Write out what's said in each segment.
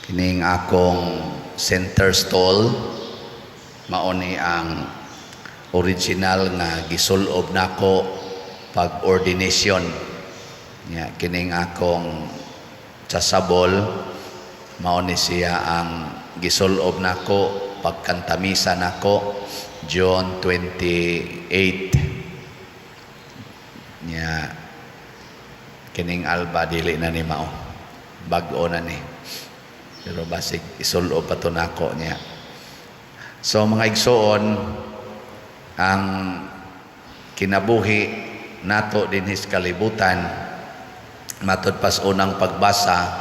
Kining akong center stall mao ni ang original nga gisulob nako pag ordination. Kining akong chasabol mao ni siya ang gisulob nako pagkantamisa nako June 28. Kining alba dili na ni mao, bag-o na ni, pero basig isulob pa to nako niya. So mga igsoon, ang kinabuhi nato dinhis kalibutan matud pas unang pagbasa,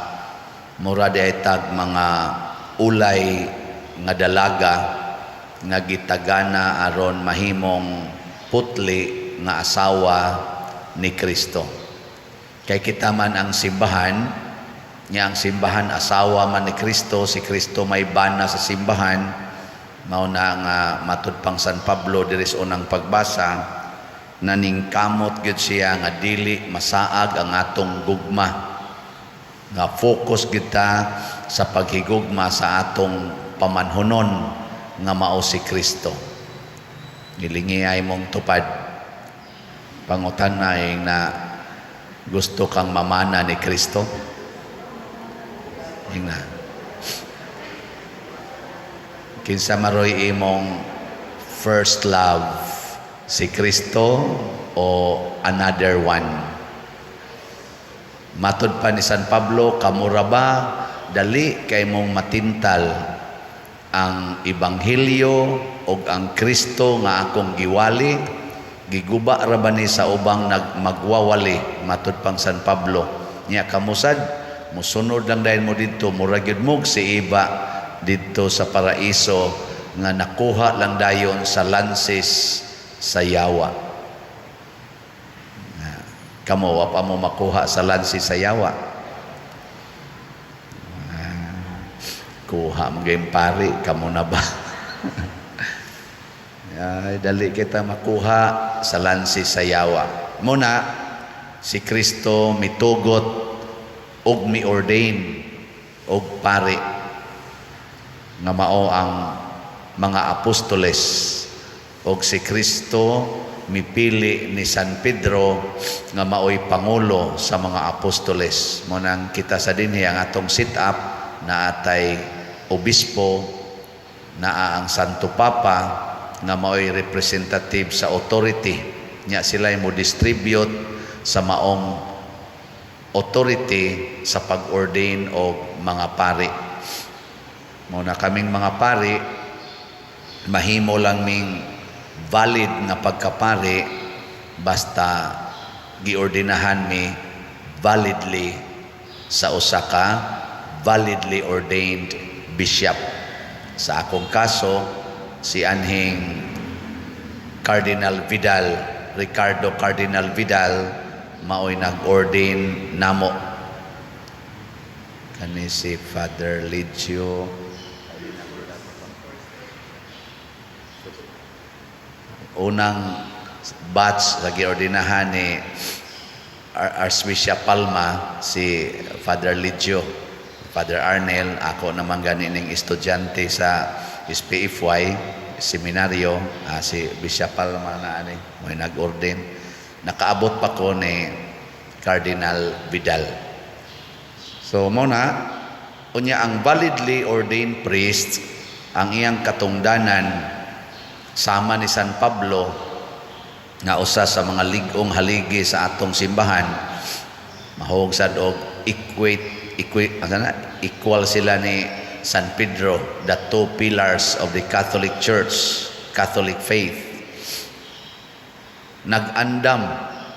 mura di ay tag mga ulay nga dalaga nga gitagana aron mahimong putli nga asawa ni Kristo. Kay kita man ang simbahan, niya ang simbahan asawa man ni Kristo, si Kristo may bana sa simbahan. Mao na nga matud pang San Pablo diri sa unang pagbasa, naningkamot gyud siya nga dili masaag ang atong gugma. Nga focus kita sa paghigugma sa atong pamanhonon nga mao si Kristo. Gilingi ay mong tupad. Pangutanay na gusto kang mamana ni Kristo. Ingna. Kinsa maroy imong first love, si Kristo o another one? Matud pa ni San Pablo, kamura ba dali kay mong matintal ang ebanghelyo o ang Kristo nga akong giwali? Giguba ra ba ni sa ubang magwawali? Matud pang San Pablo niya, kamusad musunod lang dahil mo dito, murag yun mo si iba dito sa paraiso nga nakuha lang dayon sa lansis sa yawa. Kamo wa pa mo makuha sa lansis sa yawa. Kuha mo gayong pari, kamo na ba? Ay, dali kita makuha sa lansis sa yawa. Muna, si Kristo mitugot og mi-ordain og pari nga mao ang mga apostoles, og si Kristo mipili ni San Pedro nga maoy pangulo sa mga apostoles. Munang kita sa dinhi ang atong sit up na atay obispo, naa ang Santo Papa nga maoy representative sa authority nya, sila mo distribute sa maong authority sa pag-ordain og mga pari. Muna kaming mga pari, mahimo lang ming valid na pagkapari basta giordinahan mi validly sa usa ka validly ordained bishop. Sa akong kaso, si anhing Cardinal Vidal, Ricardo Cardinal Vidal, maoy nag-ordain namo. Kani si Father Lidio, unang batch sa giordinahan ni Archbishop Palma, si Father Lidio, Father Arnel, ako naman ganing estudyante sa SPFY seminaryo, si Bishop Palma na may nag-ordain. Nakaabot pa ko ni Cardinal Vidal. So muna, unya ang validly ordained priest, ang iyang katungdanan sama ni San Pablo nga usa sa mga ligong haligi sa atong simbahan, mahog sad og equal sila ni San Pedro, the two pillars of the Catholic Church, Catholic faith. Nag-andam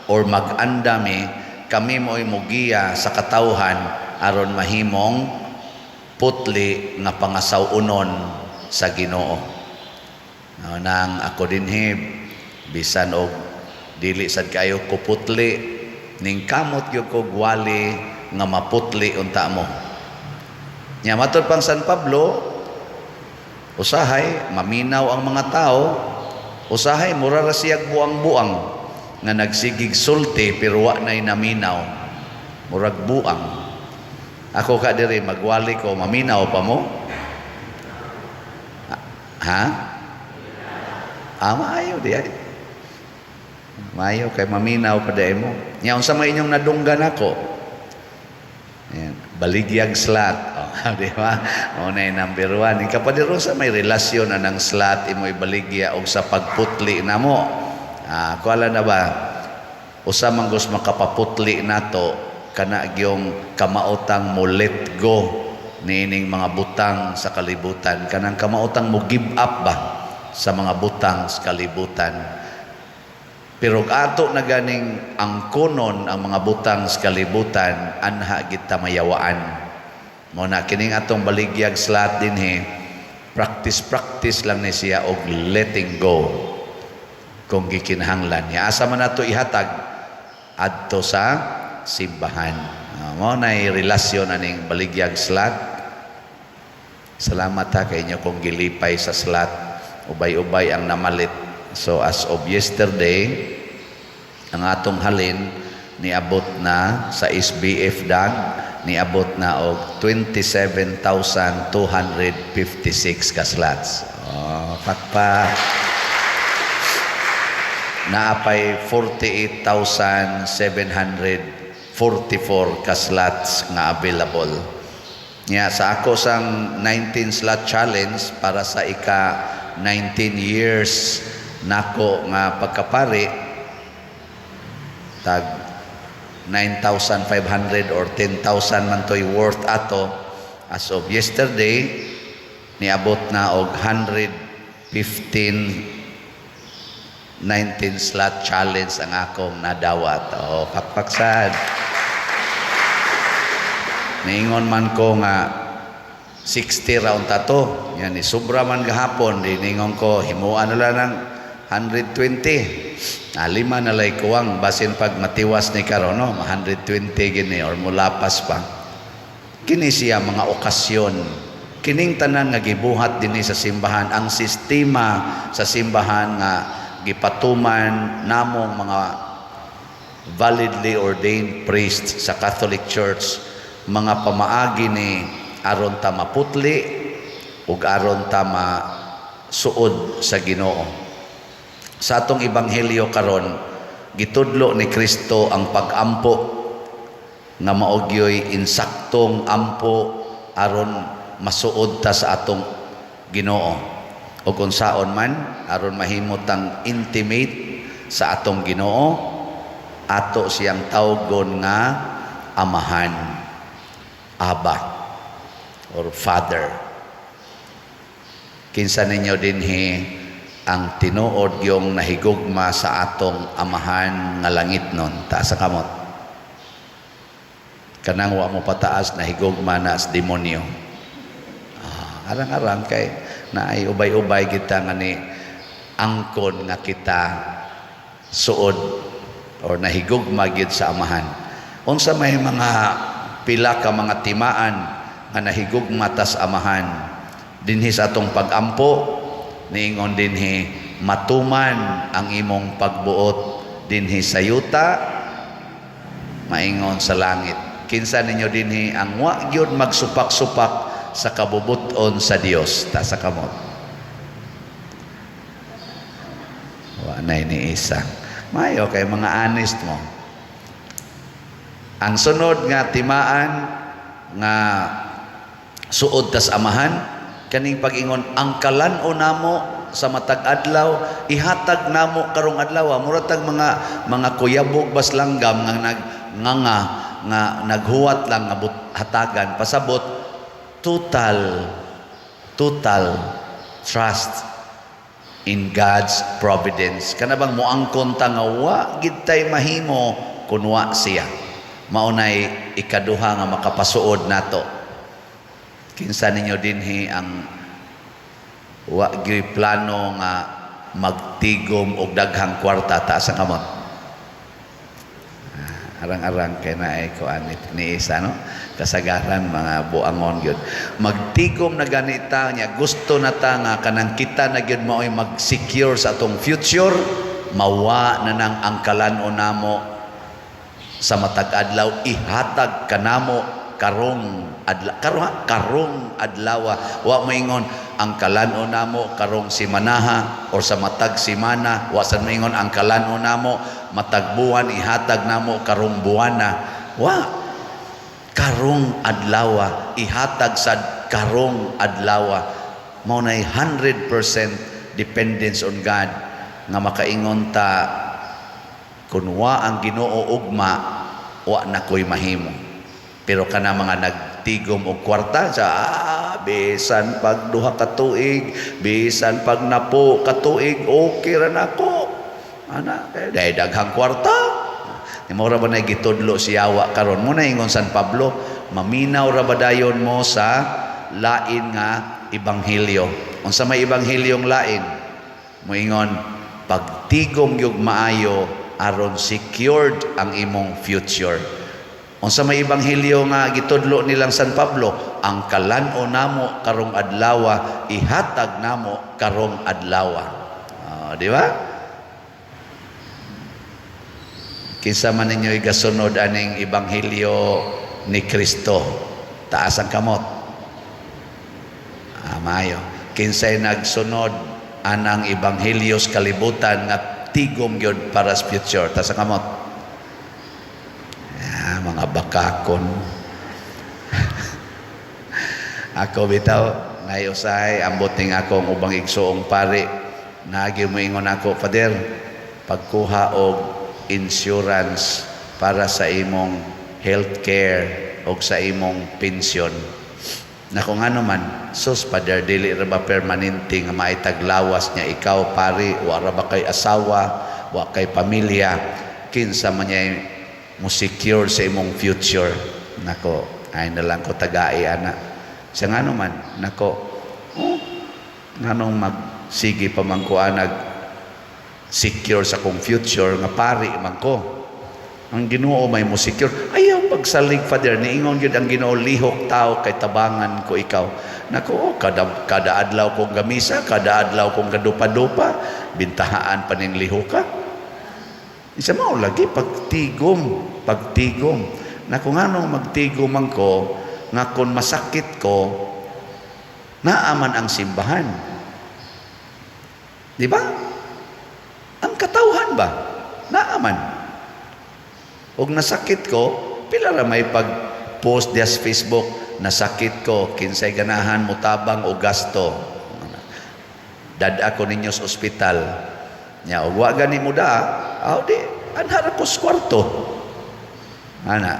or mag-andami kami mo'y mugiya sa katawhan aron mahimong putli nga pangasawunon sa Ginoo. Nang ako dinhi, bisan og dili sad kayo ko putli, ning kamot gyud ko gwali nga maputli unta mo. Nya matud pang San Pablo, usahay maminaw ang mga tao, usahay mura ra siyag buang-buang nga nagsigig sulti pero wa nay naminaw, murag buang. Ako ka diri magwali ko, maminaw pa mo? Ha? Maayo di ay. Maayo kay maminaw pa dai mo. Nya unsa may inyong nadunggan ako? Yan, baligyag slat. Oh, di ba? O na number 1. Kapadiro sa may relasyon na ng slat imo ibaligya og sa pagputli namo. Kuala na ba? Usa man gus makapaputli nato kana gyung kamautang mo let go niining mga butang sa kalibutan, kanang kamautang mo give up ba sa mga butang sa kalibutan. Pero ato na ganing angkonon ang mga butang sa kalibutan, anha kita mayawaan. Mo na kining atong baligyag slat din practice lang ni siya og letting go kung gikinahanglan niya. Asa man nato ihatag adto sa simbahan. Mo na relasyon aning baligyag slat. Salamat ha kay inyo kung gilipay sa slat. Ubay-ubay ang namalit. So as of yesterday, ang atong halin niabot na sa SBF DAG, niabot na og 27,256 ka slots. Pakpak. Naapay 48,744 ka slots nga available. Nya sa ako sang 19 slot challenge para sa ika 19 years nako nga pagkapari, tag 9,500 or 10,000 man to'y worth ato. As of yesterday, niabot na og 115 19 slot challenge ang akong nadawat. Pakpaksad. Niingon man ko nga 60 round tato. Yan, sobra man gahapon. Niingon ko, himuan na lang ng 120. 5 na lay kuwang. Basin pag matiwas ni karon, no? 120 gini or mulapas pa. Kini siya mga okasyon. Kining tanan nga gibuhat dinhi sa simbahan. Ang sistema sa simbahan nga gipatuman namong mga validly ordained priests sa Catholic Church, mga pamaagi ni aron ta maputli ug aron ta masuod sa Ginoo. Sa atong ebanghelyo karon, gitudlo ni Kristo ang pag-ampo nga maogyoy insaktong ampo aron masuod ta sa atong Ginoo. O kung saon man, aron mahimot ang intimate sa atong Ginoo, ato siyang tawgon nga amahan, Aba, or Father. Kinsa ninyo dinhi ang tinuod yung nahigugma sa atong amahan nga langit nun, taas sa kamot. Kanang wa mo pataas, nahigugma na sa demonyo. Arang-arang kay na ay ubay-ubay kita nga ni angkon nga kita suod or nahigugma gid sa amahan. Unsa may mga pila ka mga timaan nga nahigugma tas amahan dinhi sa atong pag-ampo, niingon dinhi matuman ang imong pagbuot dinhi sa yuta, maingon sa langit. Kinsa ninyo dinhi ang wa gyud magsupak-supak sa kabubuton sa Dios, ta sa kamot. Wa na ni isa. Mayo kay mga honest mo. Ang sunod nga timaan nga suod tas amahan, kaning pag-ingon ang kalan-o namo sa matag adlaw, ihatag namo karong adlaw. Muratag mga kuyabog bas langgam nga nga naghuwat lang nga hatagan pasabot total trust in God's providence. Kana bang moangkon ta nga wa gid tay mahimo kun wa siya. Maunay ikaduha nga makapasuod nato. Kinsa ninyo dinhi ang wa gyud plano nga magtigom og daghang kwarta taas ang kamot. Arang-arang kay naay ko anit ni isa, no? Kasagaran mga buangon gyud. Magtigom na ganita niya, gusto na ta nga kanang kita na gyud mao'y mag-secure sa atong future, mawa na nang angkalan o namo sa matag adlaw, ihatag kanamo karong adlaw. Wa moingon ang kalan-o namo karong simanaha or sa matag simana. Wa sad moingon ang kalan-o namo matag buwan ihatag namo karong buwana. Wa, karong adlaw ihatag sad karong adlaw. Mao nay 100% dependence on God nga makaingon ta kun wa ang Ginoo ugma wa na koy mahimo. Pero kana mga nagtigom og kwarta sa bisan pag duha ka tuig, bisan pag napo ka tuig, okay ra nako. Ana kay daghang kwarta. Mo ra ba nay gitudlo si Yawa karon mo na ingon San Pablo, maminaw ra ba dayon mo sa lain nga ebanghelyo. Unsa may ebanghelyong lain? Moingon pagtigom gyud maayo aron secured ang imong future. Unsa may ebanghelyo nga gitudlo nilang San Pablo? Ang kalan-o namo karong adlaw ihatag namo karong adlaw. Di ba? Kinsa man ninyo igasunod aning ebanghelyo ni Kristo? Taas ang kamot. Mayo. Kinsay nagsunod anang ebanghelyo sa kalibutan nga tigom gyud para sa future. Taas ang kamot. Mga bakakon. Ako bitaw nayusay ambot ning akong ubang igsoong pari. Nagi mo ingon ako, Father, pagkuha og insurance para sa imong healthcare o sa imong pensyon. Na kung ano man, sus, Father, dili ra ba permanente nga maitaglawas niya ikaw, pari, wa ra ba kay asawa, wa kay pamilya, kinsa man niya mo secure sa imong future. Nako, ay na lang ko tagai ana. Sa ngano man, nako, nganong magsige pa man ko nag secure sa kong future nga pari man ko. Ang Ginoo may mo secure. Ayaw pagsalig, Father, niingon gyud ang Ginoo, lihok tao kay tabangan ko ikaw. Nako, kada adlaw kong gamisa, kada adlaw kong gadupa-dupa, bintahaan pa ning lihok ka. Isa mo lagi pagtigom. Na kung anong magtigom man ko, nga kung masakit ko, naaman ang simbahan. Di ba? Ang katawhan ba? Naaman. Og nasakit ko, pila ra may pag-post diya sa Facebook, nasakit ko, kinsay ganahan mo tabang o gasto. Dada ko ninyo sa ospital. Nya og wa gani mo da, di anhara ko sa kwarto. Ana.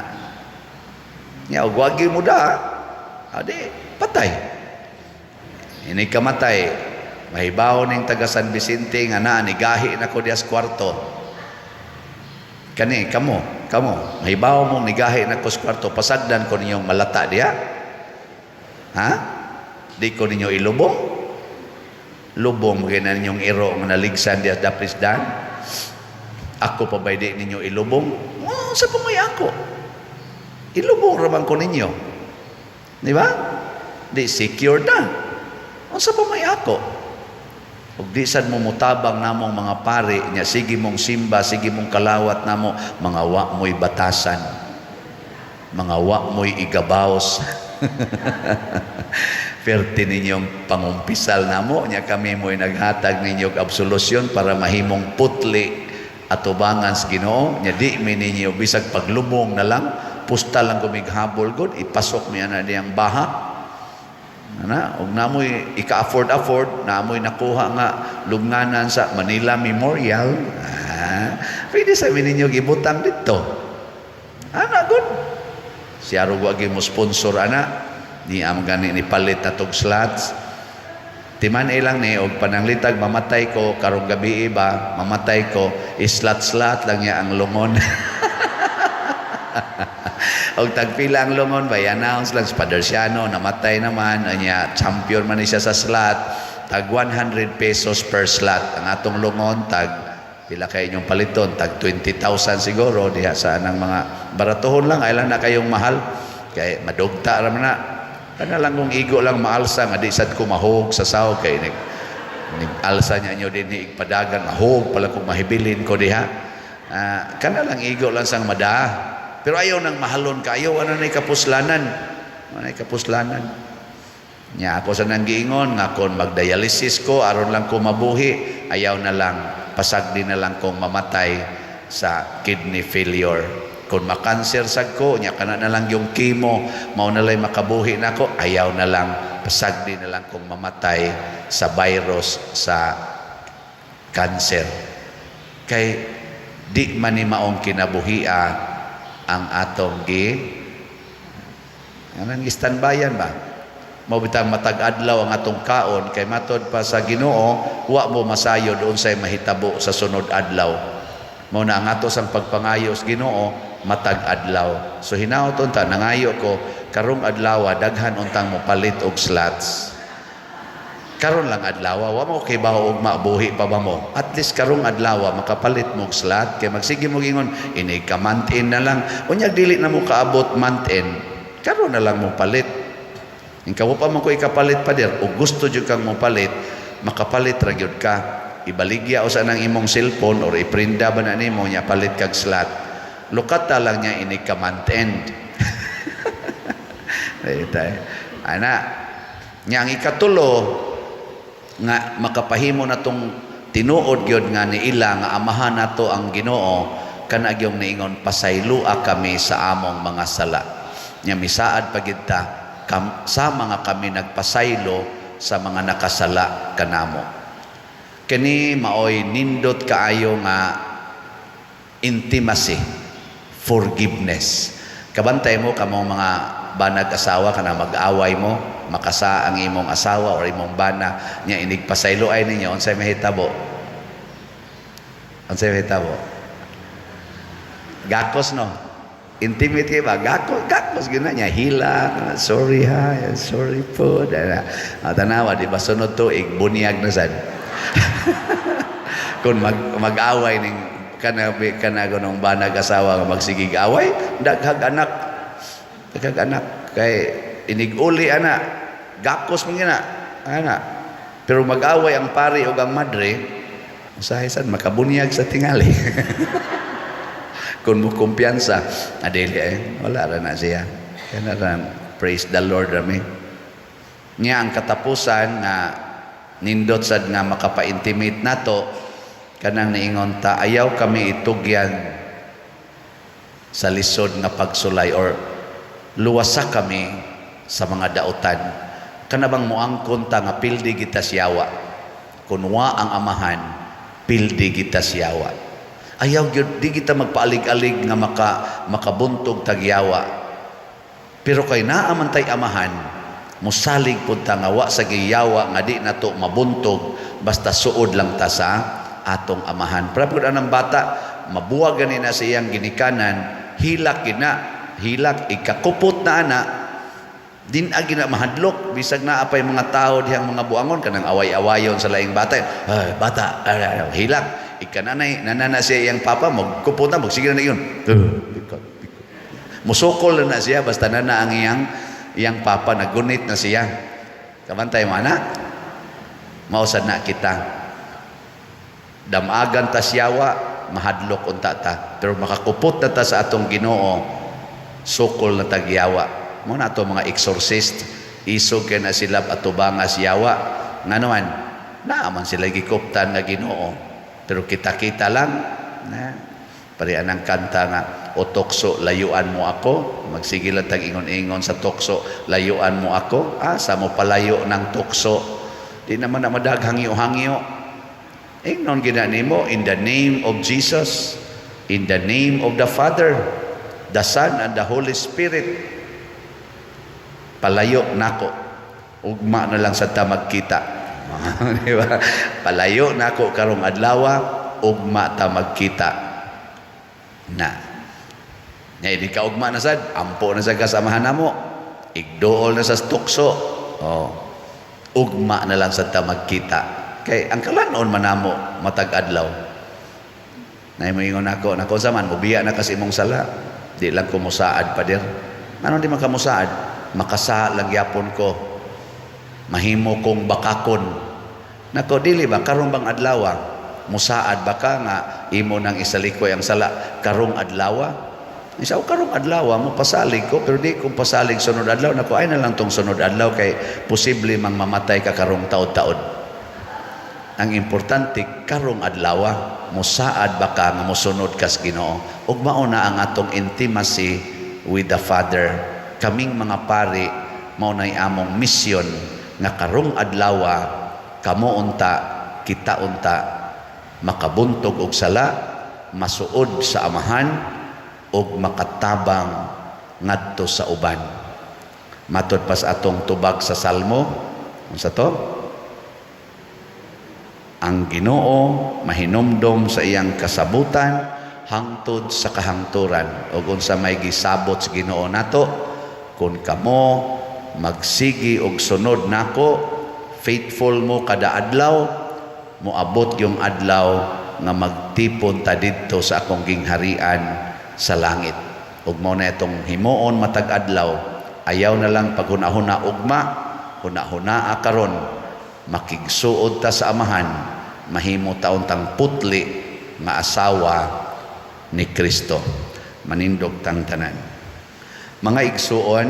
Nya og wa gyud mo da, di patay. Ini kamatay. Mahibaw ning taga San Vicente nga naa ni gahi na ko diya sa kwarto. Kani kamo, mahibaw mo ni gahi na ko sa kwarto, pasagdan ko ninyong malata diya. Ha? Di ko ninyo ilubong. Lubong magina ninyong iro nga naligsan diya daprisdan. Ako pa ba di ninyo ilubong? Sa pamay ako. Ilubong raman ko ninyo. Di ba? Di secure na. Sa pamay ako. Ug di sad mo mutabang namong mga pari nya sige mong simba, sige mong kalawat namo, mga wa mo'y batasan. Mga wa mo'y igabaos. Perti ninyong pangumpisal namo nya kami mo'y naghatag ninyong absolusyon para mahimong putli at ubangan sa Ginoo nya di mi ninyo bisag paglubong na lang, pusta lang kumighabol gud, ipasok mi ana diyang baha. Ana, og namoy ika-afford namoy nakuha nga lubnganan sa Manila Memorial. Pwede sa ninyo gibutang dito. Ana good. Si aro wagi mo sponsor ana ni am gani ni palit na tog slots. Timan ilang ni og pananglitag mamatay ko karong gabi ba, mamatay ko islat-slat lang ya ang lungon. Og tagpila ang lungon ba i-announce lang sa Padersiano namatay naman anya champion man siya sa slot, tag 100 pesos per slot ang atong lungon, tag pila kay inyong paliton, tag 20,000 siguro diha sa anang mga baratohon lang, ay lang na kayong mahal kay madugta ra man na kana lang kung igo lang maalsa nga di sad ko mahog sa saw kay alsa niya nyo din igpadagan mahog pala kung mahibilin ko diha. Kana lang igo lang sang mada. Pero ayaw nang mahalon ka, ayaw ano na kapuslanan. Ano na kapuslanan. Nya ako sa nang giingon nga kon magdialysis ko aron lang ko mabuhi, ayaw na lang, pasagdi na lang kong mamatay sa kidney failure. Kung makanser sad ko, nya kana na lang yung chemo, mao na lang makabuhi na ako, ayaw na lang, pasagdi na lang kong mamatay sa virus sa cancer. Kay di man ni maong kinabuhia ang atong anong standbyan ba? Mao bitang matag adlaw ang atong kaon, kay matod pa sa Ginoo wa mo masayo doon say mahitabo sa sunod adlaw. Mao na ang ato sang pagpangayos Ginoo matag adlaw. So hinaoton ta nangayo ko karong adlaw daghan untang mo palit og slots. Karon lang adlaw wa mo kay baho og mabuhi pa ba mo. At least karong adlaw makapalit mo og slot kay magsige mo gingon ini ka month end na lang. Unya dili na mo kaabot month end. Karon na lang mo palit. Ikaw pa man ko ikapalit pa der o gusto jud kang mo palit, makapalit ra gyud ka. Ibaligya usa nang imong cellphone or iprinda ba na nimo nya palit kag slot. Lukata lang niya ini ka month end. Ana nya ang ikatulo nga makapahimo na tong tinuod gyud nga niila nga amahan nato ang Ginoo kana gyud niingon pasaylua kami sa among mga sala. Nya misaad pa gid ta sa mga kami nagpasaylo sa mga nakasala kanamo. Kani maoy nindot kaayo nga intimacy, forgiveness. Kabantay mo kamong mga banag asawa kana mag-away mo, makasa ang imong asawa or imong bana nya inigpasaylo ay ninyo unsay mahitabo? Unsay mahitabo? Gakos no. Intimate kayo ba? Gakos gina niya. Hila. Sorry ha. Sorry po. Tanawa, di ba? Sunod to, bunyag na sad. Kung mag-away ning kanago ng banag asawa magsigig away, daghag anak. Daghag anak. Kay iniguli anak. Gakos mo gina. Anak. Pero mag-away ang pari o ang madre, usahisan, makabunyag sa tingali. Kung mo kumpiyansa, adili wala ra na siya. Kaya na praise the Lord rami. Niya ang katapusan na nindot sad nga makapa-intimate nato kanang niingon ta ayaw kami itugyan sa lisod nga pagsulay or luwasa kami sa mga dautan. Kana bang moangkon ta nga pildi kita siyawa. Kunwa ang amahan, pildi kita siyawa. Ayaw gyud di kita magpaalig-alig nga makabuntog tagyawa. Pero kay naa man tay amahan, musalig pud ta nga wa sa giyawa nga di nato mabuntog basta suod lang ta sa atong amahan. Para pud anang bata mabuwag gani na sa iyang ginikanan, hilak ikakupot na ana din agi na mahadlok bisag na apay mga tao dihang mga buangon kanang away-awayon sa laing bata. Bata hilak ikananay nanana siya iyang papa magkupot na magsige na yun. Musukol na siya basta nana ang iyang papa nagunit na siya. Kamantay mo anak. Mausad na kita. Damagan ta siyawa mahadlok unta ta. Pero makakupot na ta sa atong Ginoo sukol na tagyawa. Mo na ato mga exorcist isog kay na sila atubangas yawa nganuan naaman sila gikuptan nga Ginoo. Pero kita-kita lang na parian ang kanta nga o tukso layuan mo ako, magsige lang tag ingon-ingon sa tukso layuan mo ako, sa mo palayo ng tukso di naman na madaghangyo-hangyo. Ingnon ginani mo in the name of Jesus, in the name of the Father, the Son and the Holy Spirit, palayo nako ugma na lang sa magkita. Diba? Palayo nako karong adlaw ugma ta magkita na di ka ugma na sad ampo na sa kasamahan namo igdool na sa tukso ugma na lang sa ta magkita kay ang kalanon manamo matag adlaw na moingon nako sa man mubiya na kasi imong sala di lang ko musaad pa dir ano di man ka musaad makasa lang yapon ko mahimo kong bakakon nako dili ba karong bang adlaw musaad ba ka nga imo nang isalikoy ang sala karong adlaw Isa karong adlaw mo pasalig ko pero di ko pasalig sunod adlaw nako ay na lang tong sunod adlaw kay posible mang mamatay ka karong taod-taod. Ang importante karong adlaw mosaad ba ka nga mosunod kas Ginoo ug mao na ang atong intimacy with the Father. Kaming mga pari mao nay among mission nga karong adlaw kamo unta kita unta makabuntog og sala, masuod sa amahan og makatabang ngadto sa uban. Matod pas atong tubag sa Salmo, unsa to? Ang Ginoo mahinumdom sa iyang kasabutan hangtod sa kahangturan. Og unsa may gisabot sa Ginoo nato, kun kamo magsigi og sunod nako, faithful mo kada adlaw, moabot yung adlaw nga magtipon ta didto sa akong gingharian sa langit. Ug mao na itong himuon matag adlaw, ayaw na lang paghuna-huna ugma, huna-hunaa karon, makigsuod ta sa amahan, mahimo taon tang putli nga asawa ni Kristo. Manindog tang tanan. Mga igsuon,